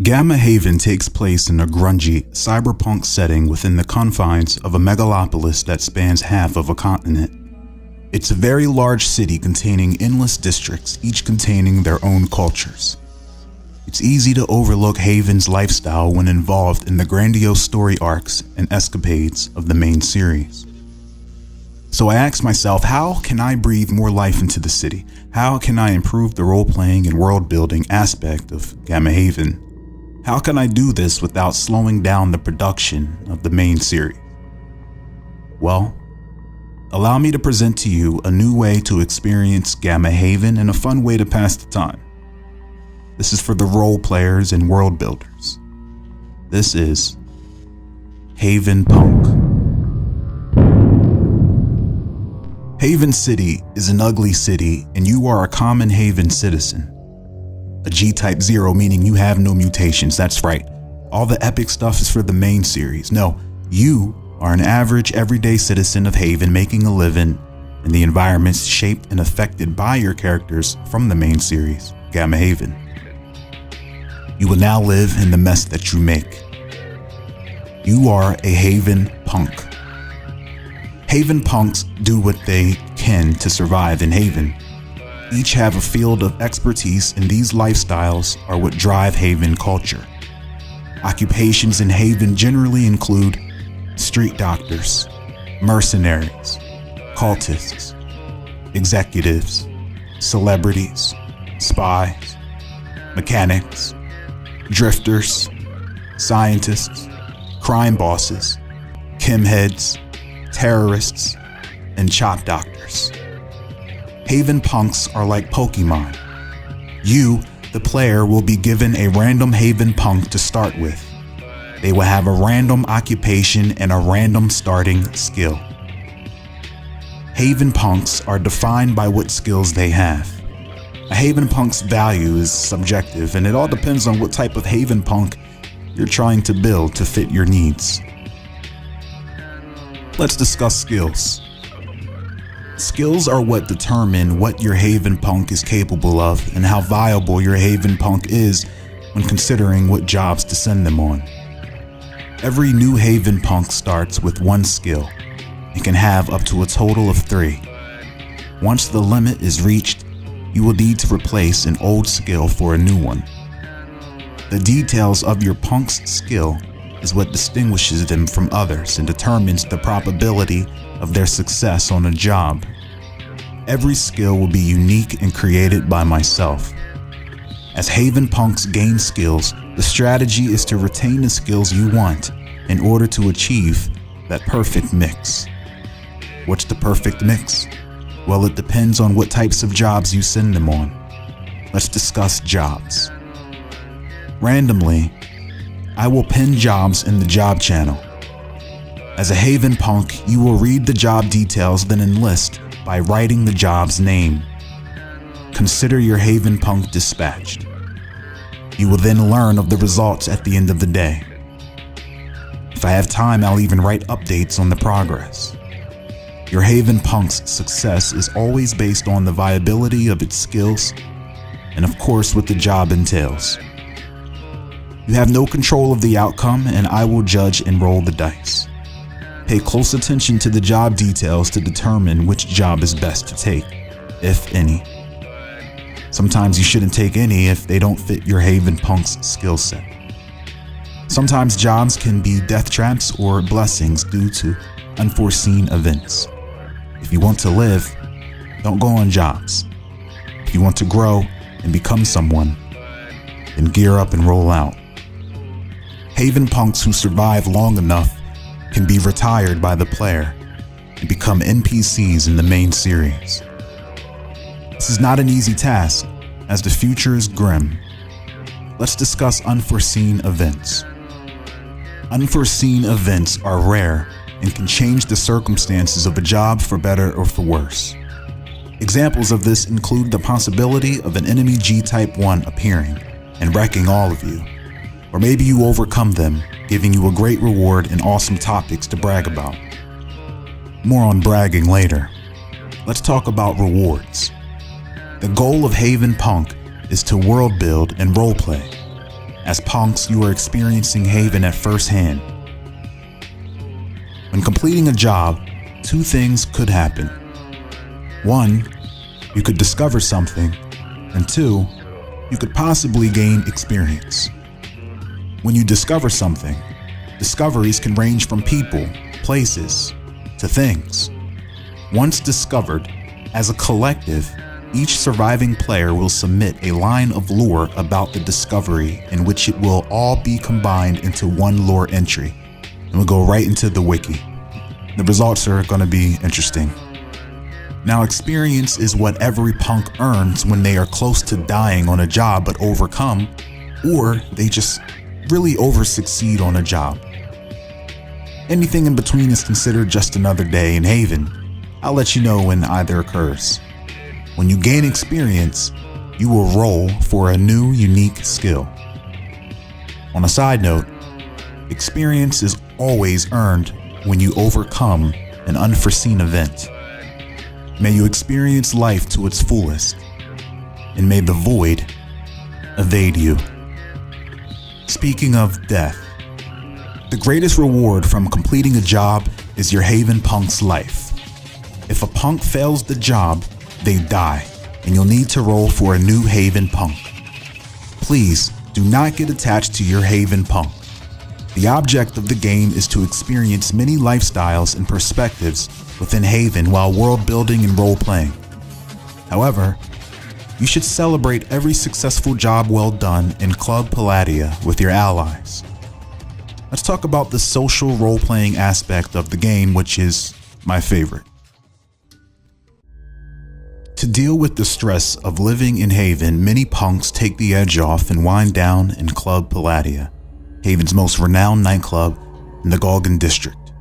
Gamma Haven takes place in a grungy, cyberpunk setting within the confines of a megalopolis that spans half of a continent. It's a very large city containing endless districts, each containing their own cultures. It's easy to overlook Haven's lifestyle when involved in the grandiose story arcs and escapades of the main series. So I asked myself, how can I breathe more life into the city? How can I improve the role-playing and world-building aspect of Gamma Haven? How can I do this without slowing down the production of the main series? Well, allow me to present to you a new way to experience Gamma Haven and a fun way to pass the time. This is for the role players and world builders. This is Havenpunk. Haven City is an ugly city, and you are a common Haven citizen. A G-Type 0, meaning you have no mutations, that's right. All the epic stuff is for the main series. No, you are an average, everyday citizen of Haven making a living in the environments shaped and affected by your characters from the main series, Gamma Haven. You will now live in the mess that you make. You are a Havenpunk. Havenpunks do what they can to survive in Haven. Each have a field of expertise, and these lifestyles are what drive Haven culture. Occupations in Haven generally include street doctors, mercenaries, cultists, executives, celebrities, spies, mechanics, drifters, scientists, crime bosses, chem heads, terrorists, and chop doctors. Havenpunks are like Pokemon. You, the player, will be given a random Havenpunk to start with. They will have a random occupation and a random starting skill. Havenpunks are defined by what skills they have. A Havenpunk's value is subjective, and it all depends on what type of Havenpunk you're trying to build to fit your needs. Let's discuss skills. Skills are what determine what your Havenpunk is capable of and how viable your Havenpunk is when considering what jobs to send them on. Every new Havenpunk starts with one skill and can have up to a total of 3. Once the limit is reached, you will need to replace an old skill for a new one. The details of your punk's skill is what distinguishes them from others and determines the probability of their success on a job. Every skill will be unique and created by myself. As Havenpunks gain skills, the strategy is to retain the skills you want in order to achieve that perfect mix. What's the perfect mix? Well, it depends on what types of jobs you send them on. Let's discuss jobs. Randomly, I will pin jobs in the job channel. As a Havenpunk, you will read the job details, then enlist by writing the job's name. Consider your Havenpunk dispatched. You will then learn of the results at the end of the day. If I have time, I'll even write updates on the progress. Your Havenpunk's success is always based on the viability of its skills and, of course, what the job entails. You have no control of the outcome, and I will judge and roll the dice. Pay close attention to the job details to determine which job is best to take, if any. Sometimes you shouldn't take any if they don't fit your Havenpunk's skill set. Sometimes jobs can be death traps or blessings due to unforeseen events. If you want to live, don't go on jobs. If you want to grow and become someone, then gear up and roll out. Havenpunks who survive long enough can be retired by the player and become NPCs in the main series. This is not an easy task, as the future is grim. Let's discuss unforeseen events. Unforeseen events are rare and can change the circumstances of a job for better or for worse. Examples of this include the possibility of an enemy G-Type 1 appearing and wrecking all of you. Or maybe you overcome them, giving you a great reward and awesome topics to brag about. More on bragging later. Let's talk about rewards. The goal of Havenpunk is to world build and roleplay. As punks, you are experiencing Haven at first hand. When completing a job, two things could happen. One, you could discover something, and two, you could possibly gain experience. When you discover something, discoveries can range from people, places, to things. Once discovered, as a collective, each surviving player will submit a line of lore about the discovery in which it will all be combined into one lore entry, and will go right into the wiki. The results are going to be interesting. Now, experience is what every punk earns when they are close to dying on a job but overcome, or they just really over-succeed on a job. Anything in between is considered just another day in Haven. I'll let you know when either occurs. When you gain experience, you will roll for a new, unique skill. On a side note, experience is always earned when you overcome an unforeseen event. May you experience life to its fullest, and may the void evade you. Speaking of death, the greatest reward from completing a job is your Haven punk's life. If a punk fails the job, they die, and you'll need to roll for a new Haven punk. Please do not get attached to your Haven punk. The object of the game is to experience many lifestyles and perspectives within Haven while world building and role playing. However, you should celebrate every successful job well done in Club Palladia with your allies. Let's talk about the social role playing aspect of the game, which is my favorite. To deal with the stress of living in Haven, many punks take the edge off and wind down in Club Palladia, Haven's most renowned nightclub in the Galgan district.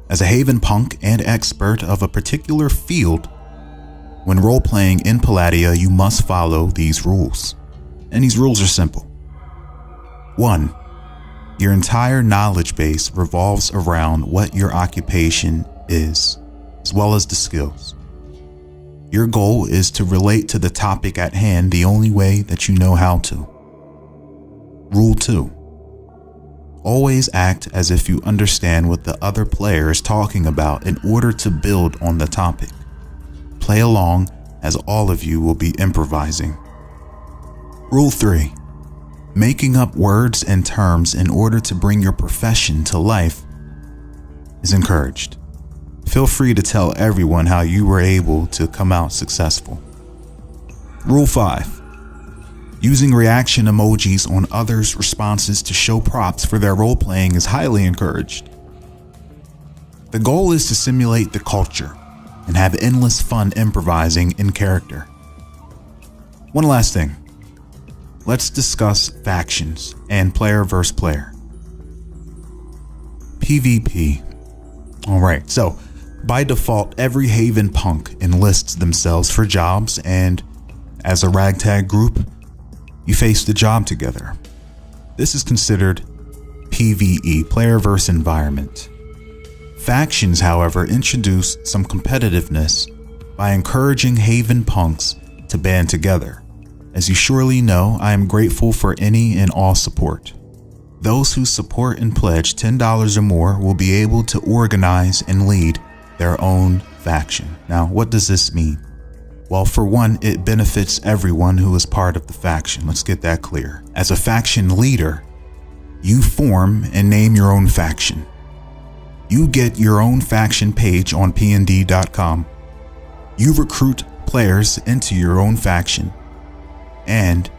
As a Haven punk and expert of a particular field, when role-playing in Palladia, you must follow these rules. And these rules are simple. 1. Your entire knowledge base revolves around what your occupation is, as well as the skills. Your goal is to relate to the topic at hand the only way that you know how to. Rule 2. Always act as if you understand what the other player is talking about in order to build on the topic. Play along, as all of you will be improvising. Rule 3. Making up words and terms in order to bring your profession to life is encouraged. Feel free to tell everyone how you were able to come out successful. Rule 5. Using reaction emojis on others' responses to show props for their role-playing is highly encouraged. The goal is to simulate the culture and have endless fun improvising in character. One last thing. Let's discuss factions and player versus player. PvP. Alright, so by default, every Haven punk enlists themselves for jobs, and as a ragtag group, you face the job together. This is considered PvE, player versus environment. Factions, however, introduce some competitiveness by encouraging Haven punks to band together. As you surely know, I am grateful for any and all support. Those who support and pledge $10 or more will be able to organize and lead their own faction. Now, what does this mean? Well, for one, it benefits everyone who is part of the faction. Let's get that clear. As a faction leader, you form and name your own faction. You get your own faction page on pnd.com. You recruit players into your own faction and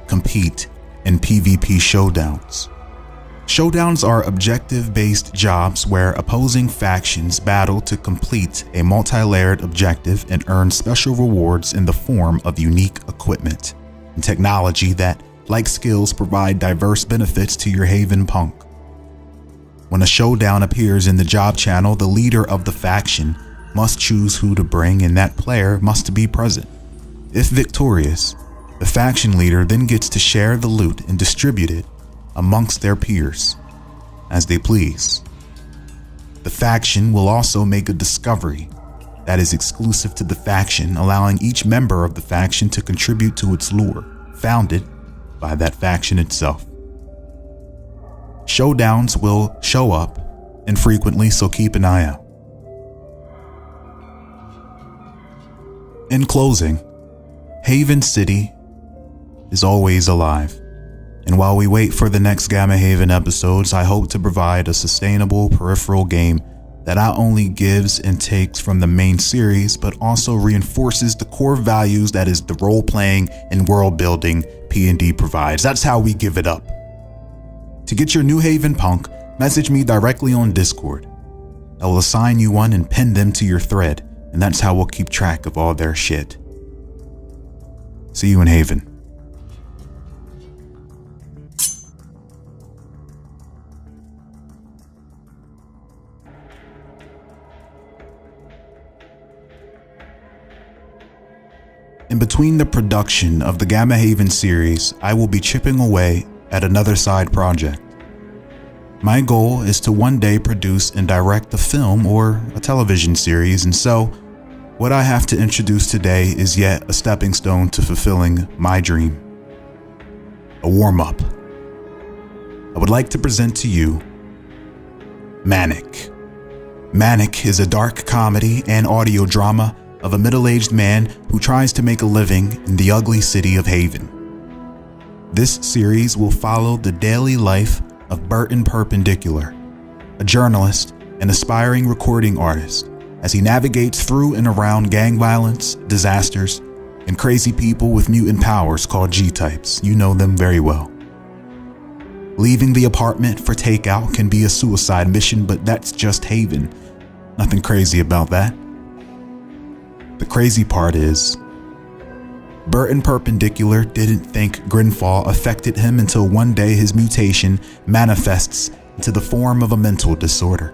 compete in PvP showdowns. Showdowns are objective-based jobs where opposing factions battle to complete a multi-layered objective and earn special rewards in the form of unique equipment and technology that, like skills, provide diverse benefits to your Haven punk. When a showdown appears in the job channel, the leader of the faction must choose who to bring, and that player must be present. If victorious, the faction leader then gets to share the loot and distribute it amongst their peers as they please. The faction will also make a discovery that is exclusive to the faction, allowing each member of the faction to contribute to its lore, founded by that faction itself. showdowns will show up infrequently, so keep an eye out. In closing, Haven City is always alive. And while we wait for the next Gamma Haven episodes, I hope to provide a sustainable peripheral game that not only gives and takes from the main series, but also reinforces the core values that is the role-playing and world-building P&D provides. That's how we give it up. To get your new Havenpunk, message me directly on Discord. I will assign you one and pin them to your thread, and that's how we'll keep track of all their shit. See you in Haven. In between the production of the Gamma Haven series, I will be chipping away at another side project. My goal is to one day produce and direct a film or a television series, and so what I have to introduce today is yet a stepping stone to fulfilling my dream. A warm-up. I would like to present to you Manic. Manic is a dark comedy and audio drama of a middle-aged man who tries to make a living in the ugly city of Haven. This series will follow the daily life of Burton Perpendicular, a journalist and aspiring recording artist, as he navigates through and around gang violence, disasters, and crazy people with mutant powers called G-types. You know them very well. Leaving the apartment for takeout can be a suicide mission, but that's just Haven. Nothing crazy about that. The crazy part is, Burton Perpendicular didn't think Grinfall affected him until one day his mutation manifests into the form of a mental disorder.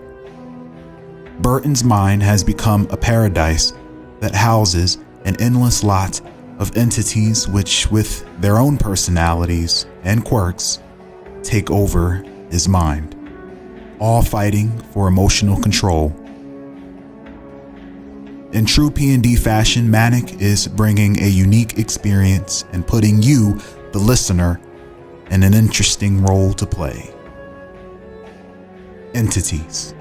Burton's mind has become a paradise that houses an endless lot of entities which, with their own personalities and quirks, take over his mind, all fighting for emotional control. In true P&D fashion, Manic is bringing a unique experience and putting you, the listener, in an interesting role to play. Entities.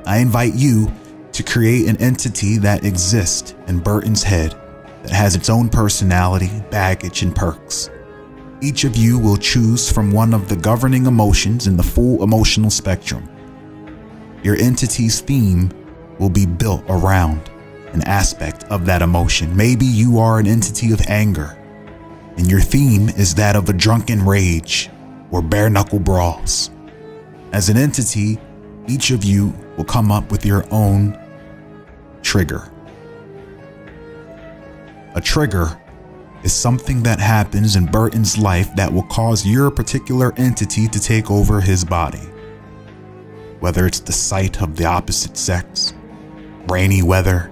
I invite you to create an entity that exists in Burton's head that has its own personality, baggage, and perks. Each of you will choose from one of the governing emotions in the full emotional spectrum. Your entity's theme will be built around an aspect of that emotion. Maybe you are an entity of anger, and your theme is that of a drunken rage or bare knuckle brawls. As an entity, each of you will come up with your own trigger. A trigger is something that happens in Burton's life that will cause your particular entity to take over his body. Whether it's the sight of the opposite sex, rainy weather,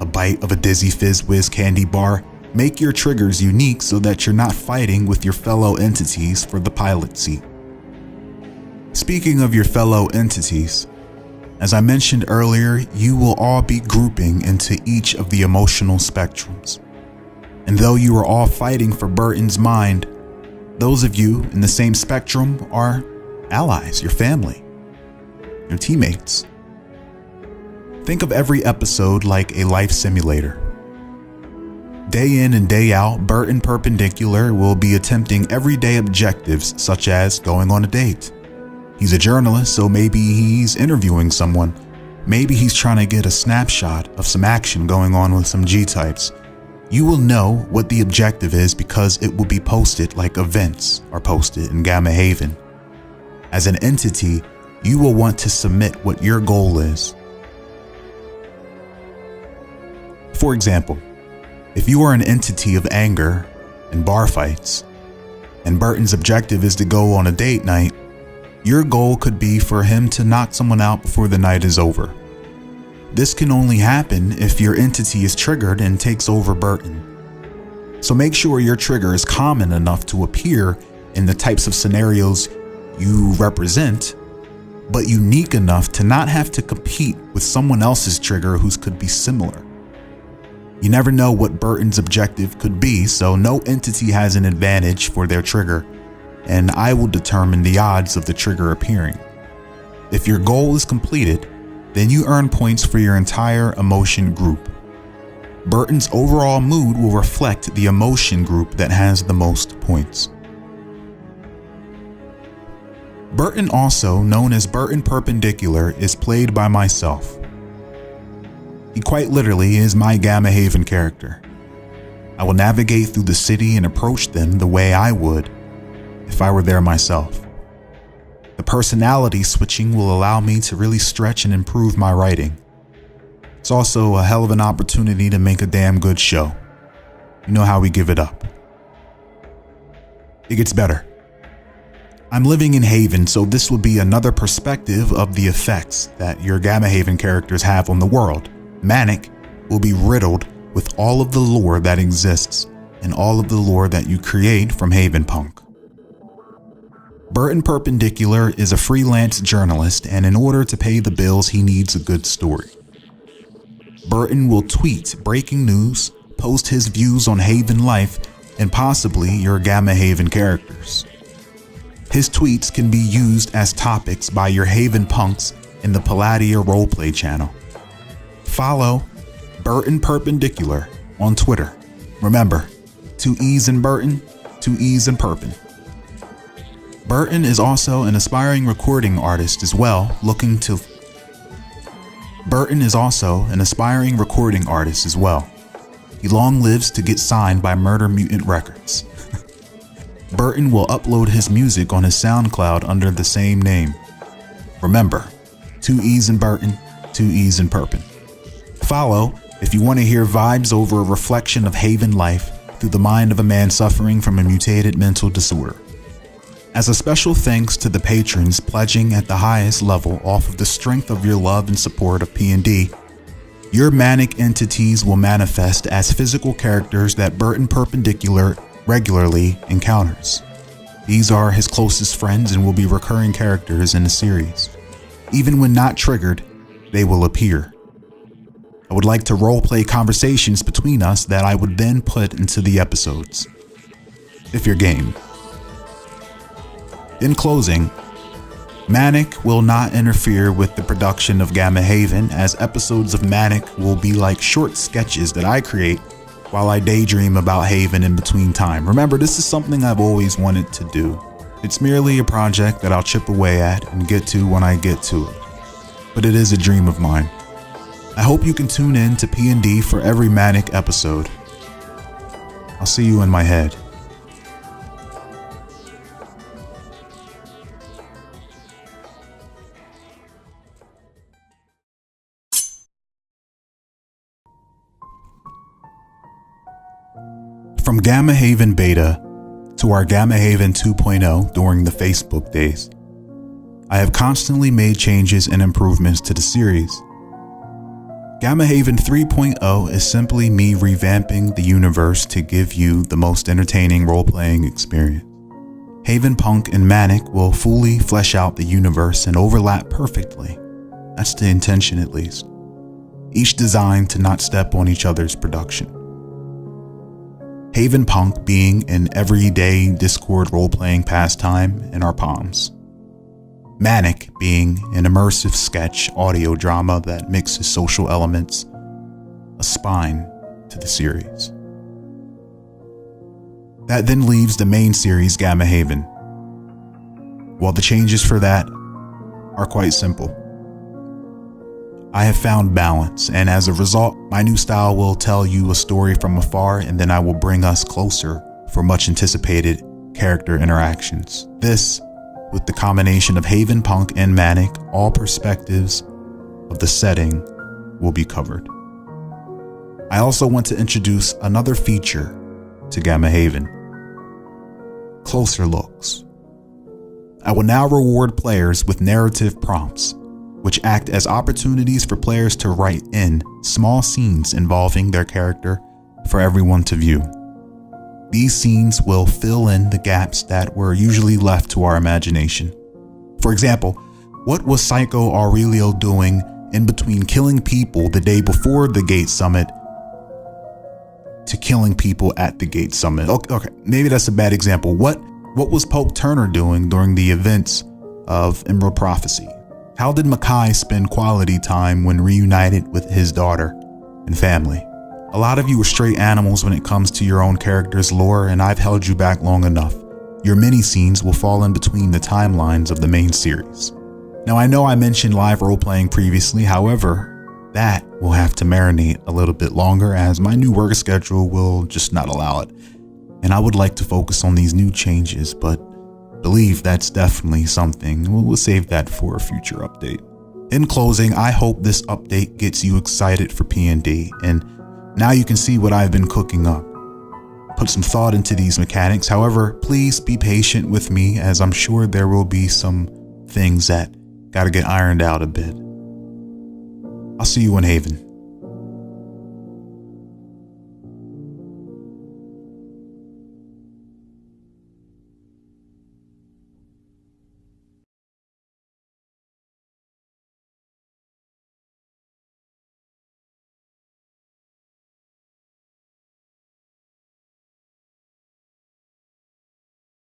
a bite of a Dizzy Fizz Whiz candy bar, make your triggers unique so that you're not fighting with your fellow entities for the pilot seat. Speaking of your fellow entities, as I mentioned earlier, you will all be grouping into each of the emotional spectrums. And though you are all fighting for Burton's mind, those of you in the same spectrum are allies, your family, your teammates. Think of every episode like a life simulator. Day in and day out, Burton Perpendicular will be attempting everyday objectives such as going on a date. He's a journalist, so maybe he's interviewing someone. Maybe he's trying to get a snapshot of some action going on with some G-types. You will know what the objective is because it will be posted like events are posted in Gamma Haven. As an entity, you will want to submit what your goal is. For example, if you are an entity of anger and bar fights, and Burton's objective is to go on a date night, your goal could be for him to knock someone out before the night is over. This can only happen if your entity is triggered and takes over Burton. So make sure your trigger is common enough to appear in the types of scenarios you represent, but unique enough to not have to compete with someone else's trigger whose could be similar. You never know what Burton's objective could be, so no entity has an advantage for their trigger. and I will determine the odds of the trigger appearing. If your goal is completed, then you earn points for your entire emotion group. Burton's overall mood will reflect the emotion group that has the most points. Burton, also known as Burton Perpendicular, is played by myself. He quite literally is my Gamma Haven character. I will navigate through the city and approach them the way I would if I were there myself. The personality switching will allow me to really stretch and improve my writing. It's also a hell of an opportunity to make a damn good show. You know how we give it up. It gets better. I'm living in Haven, so this will be another perspective of the effects that your Gamma Haven characters have on the world. Manic will be riddled with all of the lore that exists and all of the lore that you create from Havenpunk. Burton Perpendicular is a freelance journalist, and in order to pay the bills, he needs a good story. Burton will tweet breaking news, post his views on Haven life, and possibly your Gamma Haven characters. His tweets can be used as topics by your Havenpunks in the Palladia Roleplay channel. Follow Burton Perpendicular on Twitter. Remember, 2 E's in Burton, 2 E's in Perpin. Burton is also an aspiring recording artist as well, He long lives to get signed by Murder Mutant Records. Burton will upload his music on his SoundCloud under the same name. Remember, 2 E's in Burton, 2 E's in Perpin. Follow if you want to hear vibes over a reflection of Haven life through the mind of a man suffering from a mutated mental disorder. As a special thanks to the patrons pledging at the highest level off of the strength of your love and support of P&D, your manic entities will manifest as physical characters that Burton Perpendicular regularly encounters. These are his closest friends and will be recurring characters in the series. Even when not triggered, they will appear. I would like to roleplay conversations between us that I would then put into the episodes, if you're game. In closing, Manic will not interfere with the production of Gamma Haven, as episodes of Manic will be like short sketches that I create while I daydream about Haven in between time. Remember, this is something I've always wanted to do. It's merely a project that I'll chip away at and get to when I get to it. But it is a dream of mine. I hope you can tune in to P&D for every Manic episode. I'll see you in my head. From Gamma Haven Beta to our Gamma Haven 2.0 during the Facebook days, I have constantly made changes and improvements to the series. Gamma Haven 3.0 is simply me revamping the universe to give you the most entertaining role-playing experience. Havenpunk and Manic will fully flesh out the universe and overlap perfectly. That's the intention, at least. Each designed to not step on each other's production. Havenpunk being an everyday Discord role-playing pastime in our palms. Manic being an immersive sketch audio drama that mixes social elements, a spine to the series. That then leaves the main series, Gamma Haven. Well, the changes for that are quite simple. I have found balance, and as a result, my new style will tell you a story from afar, and then I will bring us closer for much anticipated character interactions. This, with the combination of Havenpunk and Manic, all perspectives of the setting will be covered. I also want to introduce another feature to Gamma Haven: closer looks. I will now reward players with narrative prompts, which act as opportunities for players to write in small scenes involving their character for everyone to view. These scenes will fill in the gaps that were usually left to our imagination. For example, what was Psycho Aurelio doing in between killing people the day before the Gate Summit to killing people at the Gate Summit? Okay, maybe that's a bad example. What What was Pope Turner doing during the events of Emerald Prophecy? How did Makai spend quality time when reunited with his daughter and family? A lot of you are straight animals when it comes to your own character's lore, and I've held you back long enough. Your mini-scenes will fall in between the timelines of the main series. Now, I know I mentioned live role-playing previously, however, that will have to marinate a little bit longer as my new work schedule will just not allow it. And I would like to focus on these new changes, but believe that's definitely something. We'll save that for a future update. In closing, I hope this update gets you excited for P&D, and now you can see what I've been cooking up. Put some thought into these mechanics. However, please be patient with me, as I'm sure there will be some things that gotta get ironed out a bit. I'll see you in Haven.